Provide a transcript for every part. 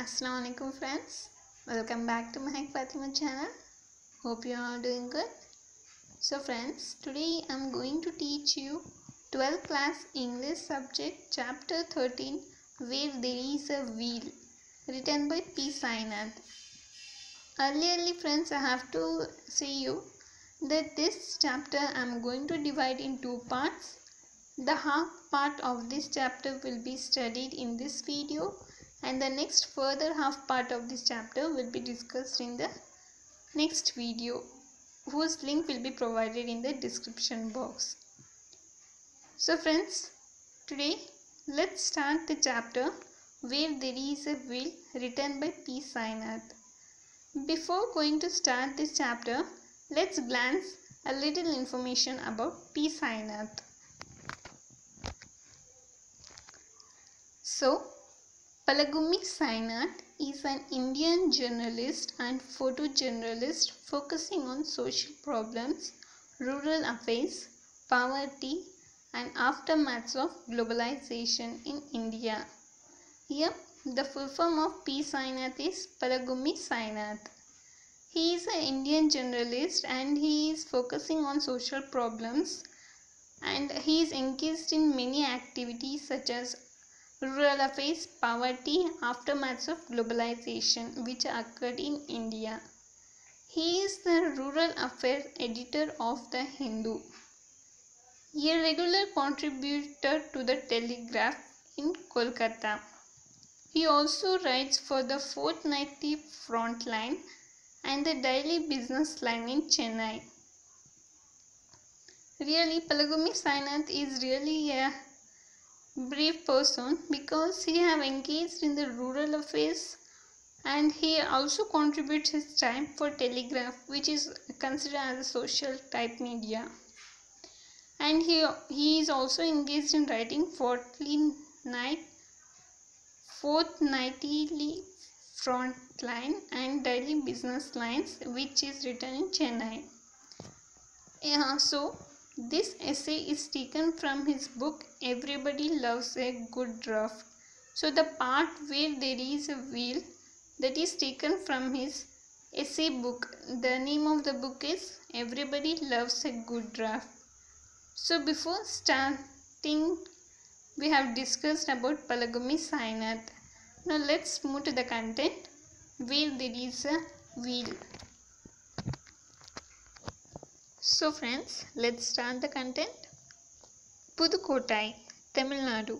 Assalamu alaikum friends, welcome back to Mahek Fatima channel. Hope you are all doing good. So friends, today I am going to teach you 12th class English subject chapter 13 Where There Is a Wheel, written by P. Sainath. Earlierly friends, I have to say you that this chapter I am going to divide in two parts. The half part of this chapter will be studied in this video, and the next further half part of this chapter will be discussed in the next video, whose link will be provided in the description box. So friends, today let's start the chapter Where There Is a Wheel, written by P. Sainath. Before going to start this chapter, let's glance a little information about P. Sainath. So, Palagummi Sainath is an Indian journalist and photojournalist focusing on social problems, rural affairs, poverty, and aftermaths of globalization in India. Here, the full form of P. Sainath is Palagummi Sainath. He is an Indian journalist and he is focusing on social problems, and he is engaged in many activities such as rural affairs, poverty, aftermaths of globalization which occurred in India. He is the rural affairs editor of the Hindu, a regular contributor to the Telegraph in Kolkata. He also writes for the Fortnightly Frontline and the Daily Business Line in Chennai. Really, Palagummi Sainath is really a brave person because he have engaged in the rural affairs, and he also contributes his time for Telegraph, which is considered as a social type media, and he is also engaged in writing Fortnightly Frontline and Daily Business Lines, which is written in Chennai. So this essay is taken from his book Everybody Loves a Good Draft. So the part where there is a wheel, that is taken from his essay book. The name of the book is Everybody Loves a Good Draft. So before starting, we have discussed about Palagummi Sainath. Now let's move to the content, where there is a wheel. So friends, let's start the content. Pudukottai, Tamil Nadu.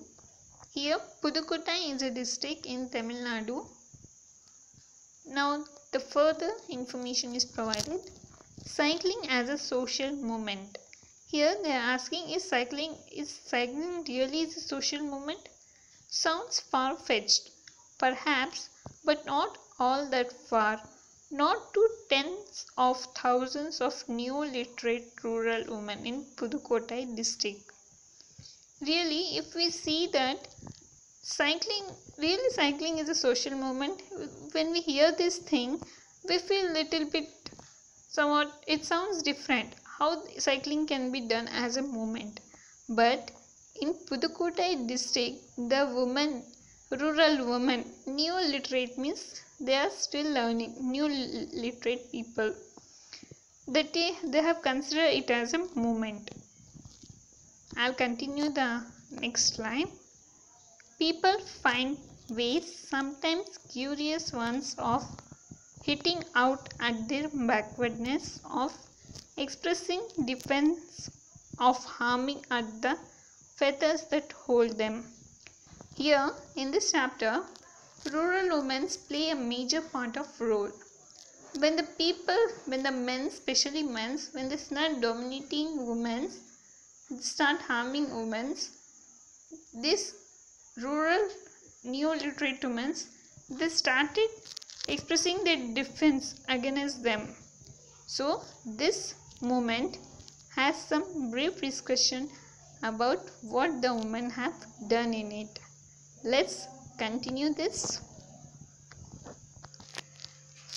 Here, Pudukottai is a district in Tamil Nadu. Now, the further information is provided. Cycling as a social movement. Here, they are asking, is cycling really a social movement? Sounds far-fetched, perhaps, but not all that far. Not to tens of thousands of new literate rural women in Pudukottai district. Really, if we see that cycling is a social movement, when we hear this thing, we feel little bit somewhat, it sounds different, how cycling can be done as a movement. But in Pudukottai district, the rural women, new literate means they are still learning, new literate people, that they have considered it as a movement. I'll continue the next line. People find ways, sometimes curious ones, of hitting out at their backwardness, of expressing defense, of harming at the fetters that hold them. Here in this chapter, rural women play a major part of role. When the men, especially men, when they start dominating women, start harming women, this rural new literate women, they started expressing their defense against them. So this movement has some brief discussion about what the women have done in it. Let's continue this.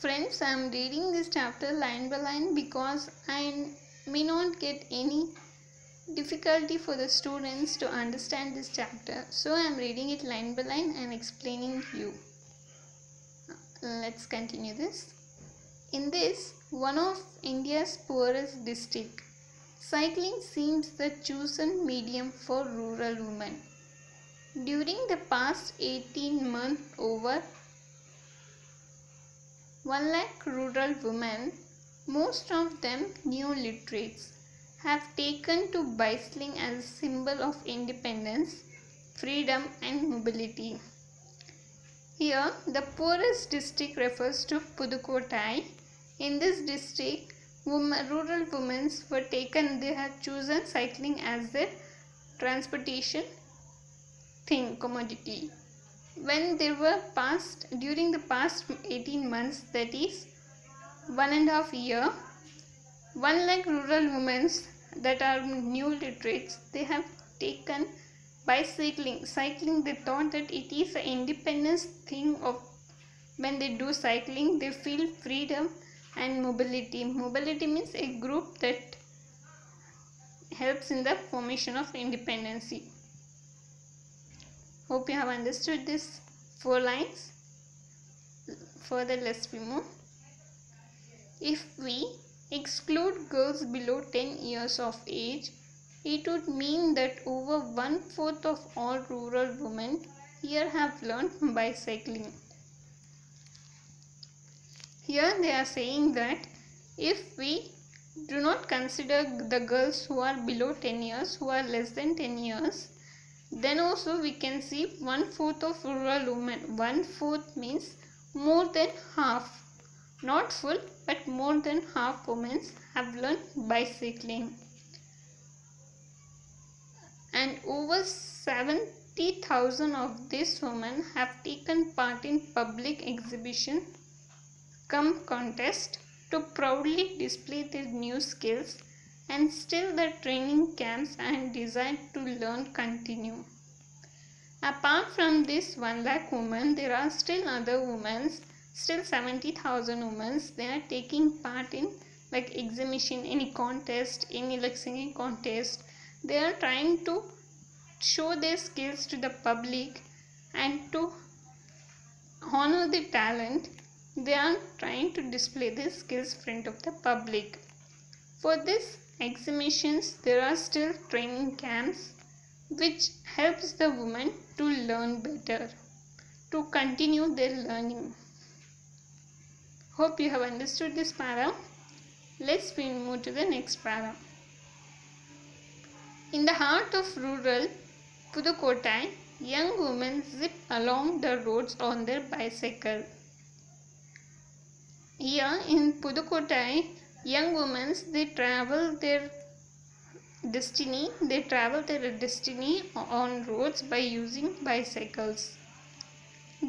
Friends, I am reading this chapter line by line because I may not get any difficulty for the students to understand this chapter. So I am reading it line by line and explaining you. Let's continue this. In this, one of India's poorest district, cycling seems the chosen medium for rural women. During the past 18 months, over 1 lakh rural women, most of them new literates, have taken to bicycling as a symbol of independence, freedom and mobility. Here, the poorest district refers to Pudukkottai. In this district, rural women were taken, they had chosen cycling as their transportation commodity. When they were during the past 18 months, that is 1.5 years, 1 lakh rural women that are new literates, they have taken by cycling. They thought that it is an independence thing of when they do cycling, they feel freedom and mobility. Mobility means a group that helps in the formation of independence. Hope you have understood this 4 lines. Further, let's move. If we exclude girls below 10 years of age, it would mean that over 1/4 of all rural women here have learned bicycling. Here they are saying that if we do not consider the girls who are below 10 years, who are less than 10 years, then also we can see 1/4 of rural women. 1/4 means more than half, not full, but more than half women have learned bicycling. And over 70,000 of these women have taken part in public exhibition come contest to proudly display their new skills, and still the training camps and desire to learn continue. Apart from this 1 lakh women, there are still other women, still 70,000 women, they are taking part in like exhibition, any contest, any like singing contest. They are trying to show their skills to the public, and to honor the talent, they are trying to display their skills in front of the public. For these exhibitions, there are still training camps which helps the women to learn better, to continue their learning. Hope you have understood this para. Let's move to the next para. In the heart of rural Pudukkottai, young women zip along the roads on their bicycle. Here in Pudukkottai, young women, they travel their destiny on roads by using bicycles.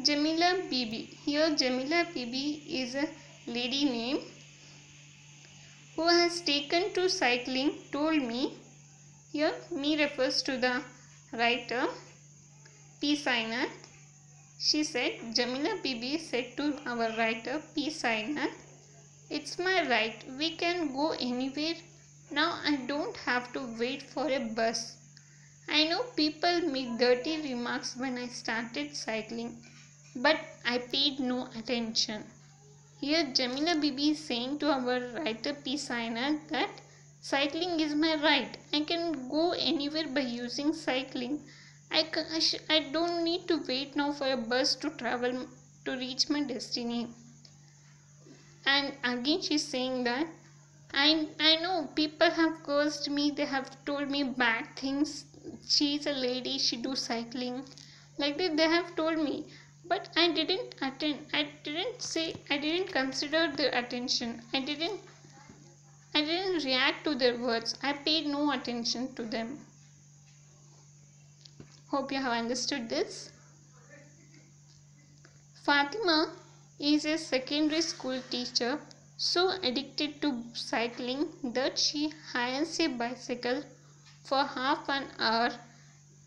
Jamila Bibi. Here Jamila Bibi is a lady name who has taken to cycling, told me. Here me refers to the writer P. Sainath. She said, Jamila Bibi said to our writer P. Sainath, "It's my right, we can go anywhere. Now I don't have to wait for a bus. I know people make dirty remarks when I started cycling, but I paid no attention." Here Jamila Bibi is saying to our writer P. Sainath that cycling is my right. I can go anywhere by using cycling. I don't need to wait now for a bus to travel to reach my destiny. And again she is saying that I know people have cursed me, they have told me bad things. She is a lady, she do cycling. Like that they have told me. But I didn't attend. I didn't consider their attention. I didn't react to their words. I paid no attention to them. Hope you have understood this. Fatima is a secondary school teacher, so addicted to cycling that she hires a bicycle for half an hour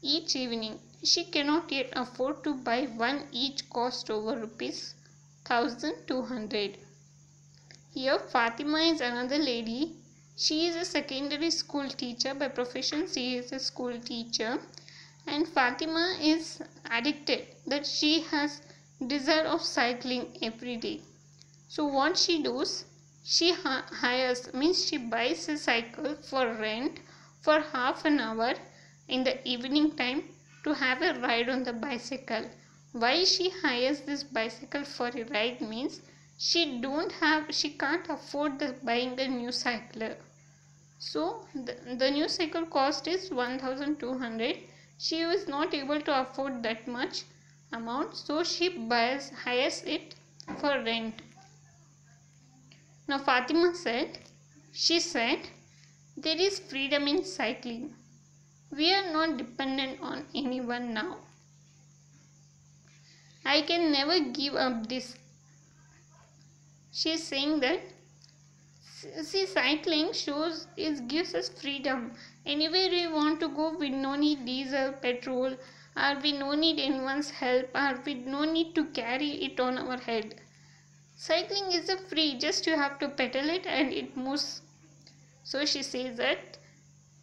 each evening. She cannot yet afford to buy one, each cost over rupees 1,200. Here Fatima is another lady. She is a secondary school teacher. By profession she is a school teacher, and Fatima is addicted that she has desire of cycling every day. So what she does, she hires, means she buys a cycle for rent for half an hour in the evening time to have a ride on the bicycle. Why she hires this bicycle for a ride means she can't afford buying the new cycle. So the new cycle cost is 1200. She was not able to afford that much amount, so she hires it for rent. Now Fatima said, there is freedom in cycling. We are not dependent on anyone now. I can never give up this. She is saying that, see, cycling gives us freedom. Anywhere we want to go, we no need diesel, petrol, or we no need anyone's help, or we no need to carry it on our head. Cycling is a free, just you have to pedal it and it moves. So she says that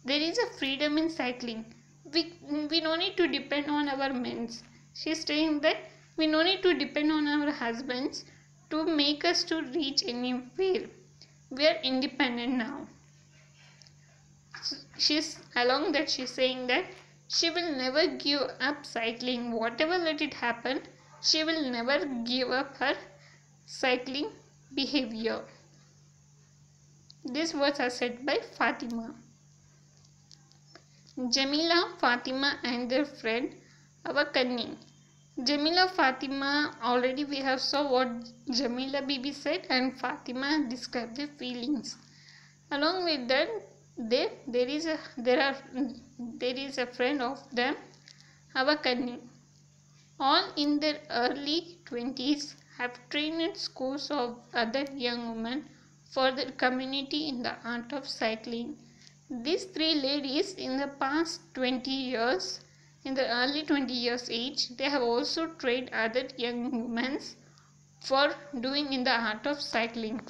there is a freedom in cycling. We no need to depend on our men. She's saying that we no need to depend on our husbands to make us to reach anywhere. We are independent now. She's saying that she will never give up cycling. Whatever let it happen, she will never give up her cycling behavior. These words are said by Fatima. Jamila, Fatima and their friend Awakani. Jamila, Fatima, already we have saw what Jamila Bibi said, and Fatima described their feelings. Along with that, there is a friend of them, Awakani. All in their early 20s have trained scores of other young women for their community in the art of cycling. These three ladies in the past 20 years, in the early 20 years age, they have also trained other young women for doing in the art of cycling.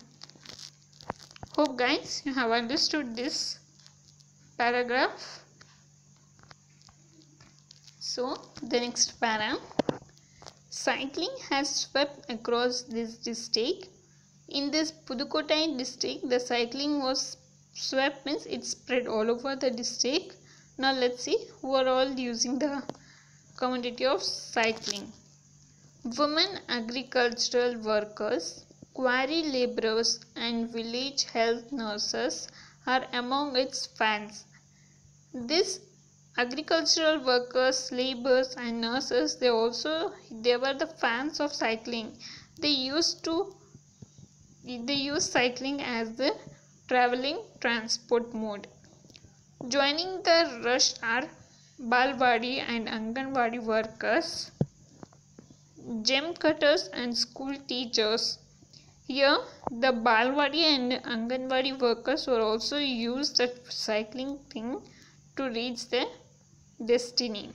Hope guys you have understood this paragraph. So the next para. Cycling has swept across this district. In this Pudukkottai district, the cycling was swept, means it spread all over the district. Now let's see who are all using the commodity of cycling. Women agricultural workers, quarry laborers and village health nurses are among its fans. These agricultural workers, laborers and nurses, they were the fans of cycling. They use cycling as the traveling transport mode. Joining the rush are Balwadi and Anganwadi workers, gem cutters and school teachers. Here the Balwadi and Anganwadi workers will also use the cycling thing to reach their destiny.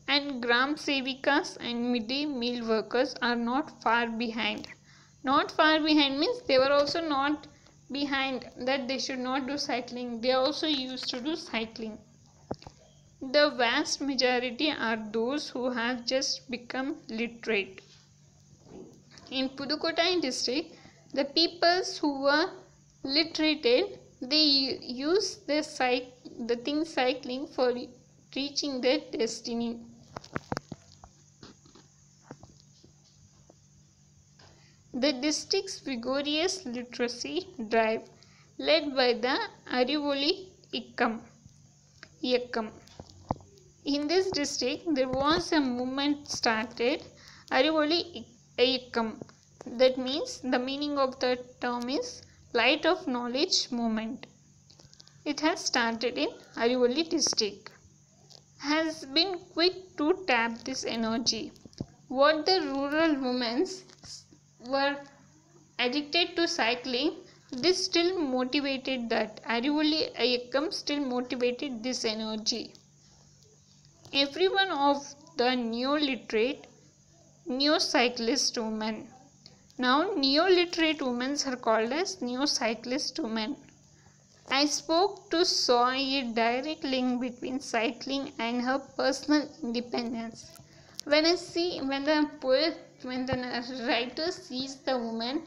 And Gram Sevikas and midday meal workers are not far behind. Not far behind means they were also not behind that they should not do cycling. They also used to do cycling. The vast majority are those who have just become literate. In Pudukkottai district, the peoples who were literated, they use the thing cycling for reaching their destiny. The district's vigorous literacy drive, led by the Arivoli Iyakkam. In this district, there was a movement started, Arivoli Iyakkam. That means the meaning of the term is Light of Knowledge movement. It has started in Arivoli district. Has been quick to tap this energy. What the rural women were addicted to cycling, this still motivated that. Arivoli Iyakkam still motivated this energy. Every one of the neo-literate, neo-cyclist women. Now neo-literate women are called as neo-cyclist women. I saw a direct link between cycling and her personal independence. when the writer sees the woman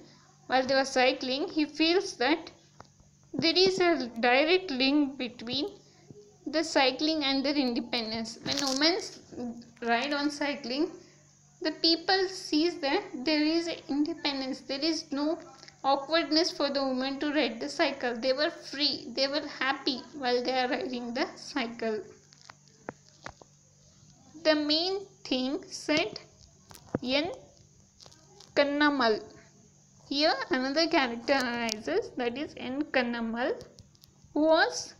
while they were cycling, he feels that there is a direct link between the cycling and their independence. When women ride on cycling, the people sees that there is independence. There is no awkwardness for the women to ride the cycle. They were free. They were happy while they are riding the cycle. The main thing said N. Kannamal. Here another character arises, that is N. Kannamal, who was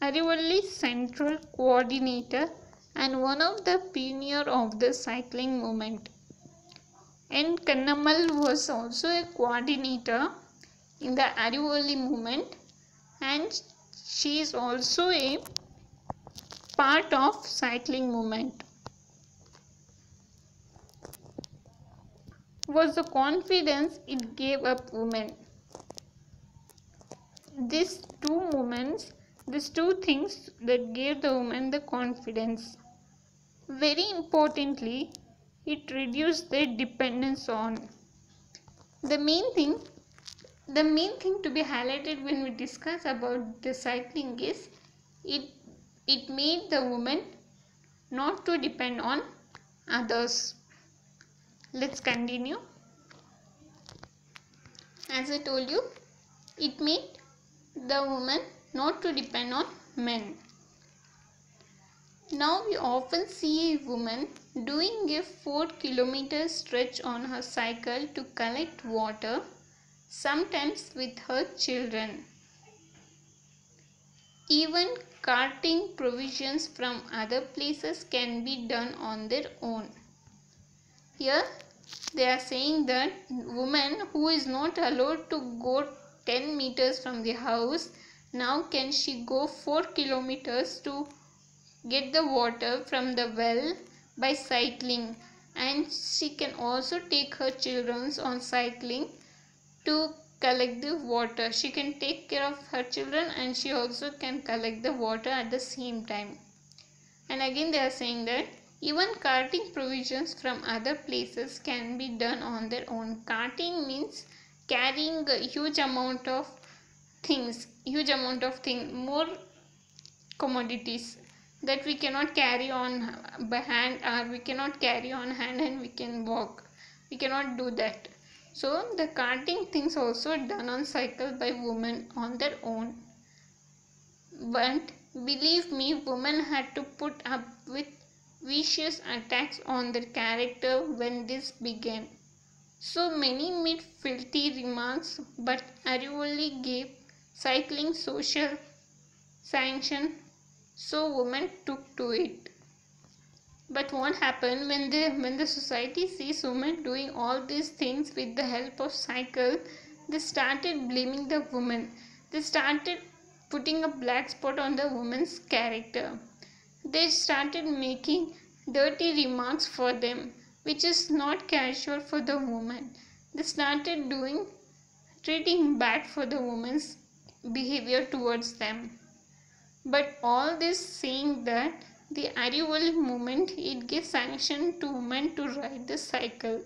Arivalli's central coordinator and one of the pioneer of the cycling movement. N. Kannamal was also a coordinator in the Arivalli movement, and she is also a part of cycling movement. Was the confidence it gave up women. These two things that gave the women the confidence. Very importantly, it reduced their dependence on. The main thing to be highlighted when we discuss about the cycling is it made the woman not to depend on others. Let's continue. As I told you, it made the woman not to depend on men. Now we often see a woman doing a 4-kilometer stretch on her cycle to collect water, sometimes with her children. Even carting provisions from other places can be done on their own. Here they are saying that woman who is not allowed to go 10 meters from the house, now can she go 4 kilometers to get the water from the well by cycling, and she can also take her children on cycling to collect the water. She can take care of her children and she also can collect the water at the same time. And again they are saying that even carting provisions from other places can be done on their own. Carting means carrying a huge amount of things, more commodities that we cannot carry on by hand, or we cannot carry on hand and we can walk. We cannot do that. So the carting things also done on cycle by women on their own. But believe me, women had to put up with vicious attacks on their character when this began. So many made filthy remarks, but Arivalli gave cycling social sanction, so women took to it. But what happened when the society sees women doing all these things with the help of cycle, they started blaming the women. They started putting a black spot on the woman's character. They started making dirty remarks for them, which is not casual for the woman. They started treating bad for the woman's behavior towards them. But all this saying that the Arivalli movement, it gives sanction to women to ride the cycle.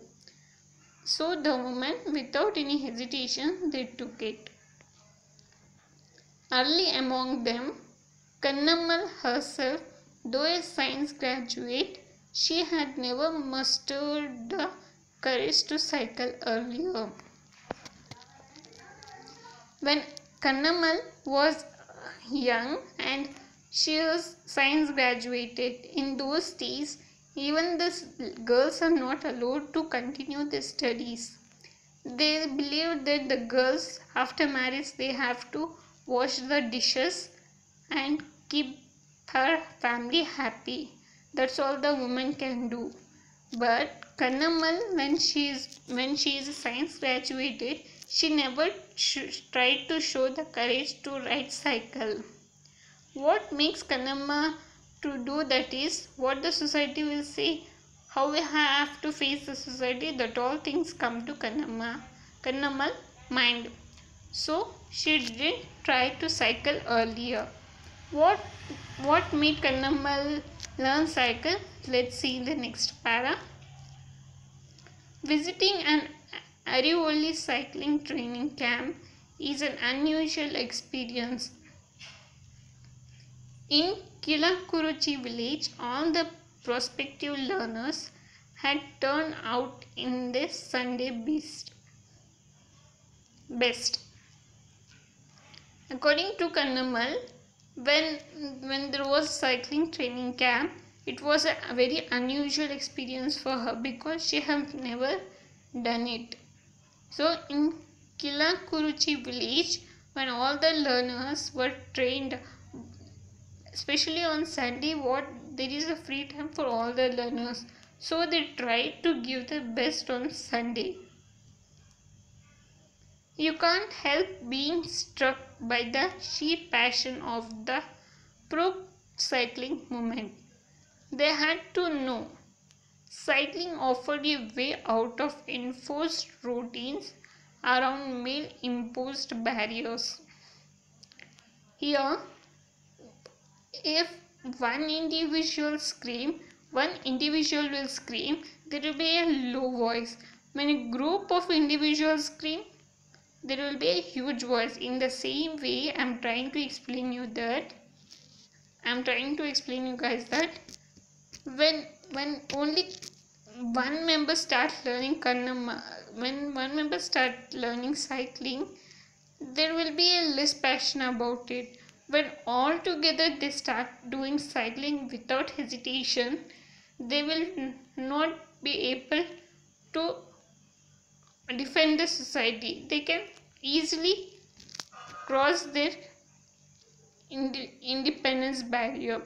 So the women, without any hesitation, they took it. Early among them, Kannamal herself, though a science graduate, she had never mustered the courage to cycle earlier. When Kannamal was young and she was science graduated, in those days even the girls are not allowed to continue their studies. They believed that the girls after marriage they have to wash the dishes and keep her family happy. That's all the woman can do. But Kannamal, when she is a science graduated, she never tried to show the courage to ride cycle. What makes Kannamal to do that is what the society will say, how we have to face the society, that all things come to Kannamal mind. So she didn't try to cycle earlier. What made Kannamal learn cycle. Let's see the next para. Visiting an Arivoli cycling training camp is an unusual experience. In Kilakuruchi village, all the prospective learners had turned out in their Sunday best. According to Kannamal, when there was cycling training camp, it was a very unusual experience for her because she had never done it. So in Kilakuruchi village, when all the learners were trained, especially on Sunday, there is a free time for all the learners, so they tried to give their best on Sunday. You can't help being struck by the sheer passion of the pro cycling movement. They had to know cycling offered a way out of enforced routines around male imposed barriers. Here, if one individual will scream, there will be a low voice. When a group of individuals scream, there will be a huge voice. In the same way, I am trying to explain you guys that when only one member starts learning when one member starts learning cycling, there will be a less passion about it. When all together they start doing cycling without hesitation, they will not be able to defend the society. They can easily cross their independence barrier.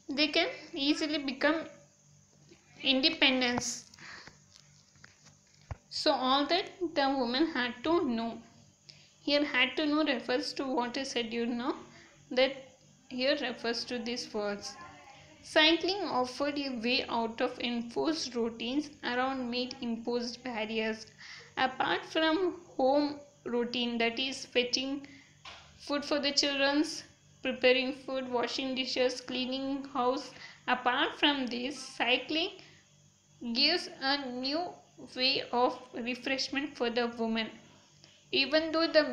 They can easily become independence. So all that the woman had to know. Here had to know refers to what I said, that here refers to these words. Cycling offered a way out of enforced routines around made imposed barriers. Apart from home routine, that is fetching food for the children, preparing food, washing dishes, cleaning house. Apart from this, cycling gives a new way of refreshment for the woman. Even though the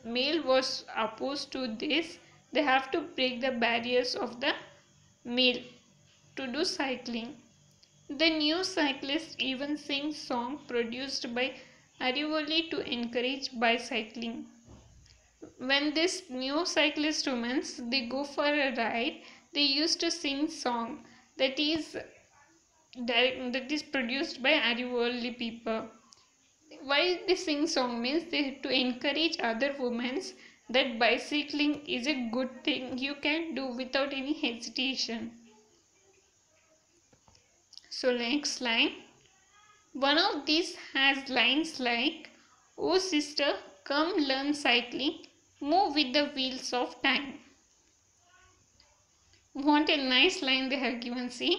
male was opposed to this, they have to break the barriers of the male to do cycling. The new cyclists even sing song produced by Arivoli to encourage bicycling. When this new cyclist women they go for a ride, they used to sing song that is produced by Arivoli people. Why they sing song means to encourage other women that bicycling is a good thing you can do without any hesitation. So next line. One of these has lines like, "Oh sister, come learn cycling, move with the wheels of time." What a nice line they have given, see.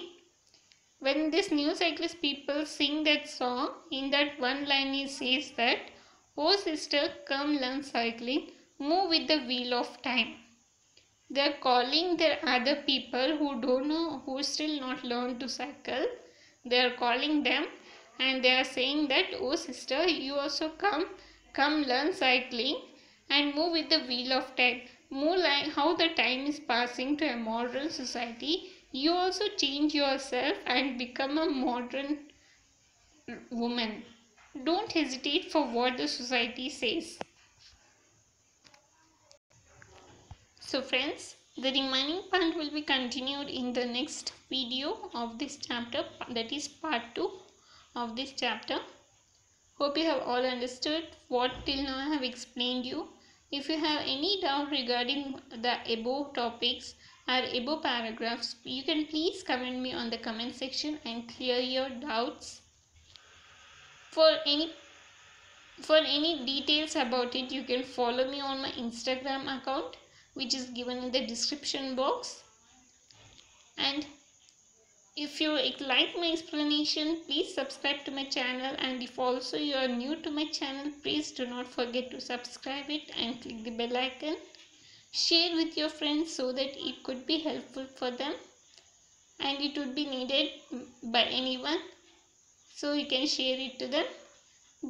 When this new cyclist people sing that song, in that one line it says that, "Oh sister, come learn cycling, move with the wheel of time." They are calling their other people who don't know, who still not learned to cycle. They are calling them and they are saying that, "Oh sister, you also come learn cycling and move with the wheel of time." More like how the time is passing to a modern society, you also change yourself and become a modern woman. Don't hesitate for what the society says. So friends, the remaining part will be continued in the next video of this chapter, that is part 2 of this chapter. Hope you have all understood what till now I have explained you. If you have any doubt regarding the above topics or above paragraphs, you can please comment me on the comment section and clear your doubts. For any details about it, you can follow me on my Instagram account, which is given in the description box. And if you like my explanation, please subscribe to my channel, and if also you are new to my channel, please do not forget to subscribe it and click the bell icon. Share with your friends so that it could be helpful for them. and it would be needed by anyone, so you can share it to them.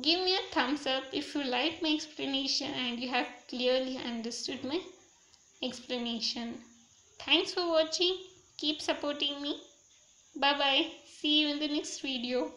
Give me a thumbs up if you like my explanation and you have clearly understood my explanation. Thanks for watching. Keep supporting me. Bye bye. See you in the next video.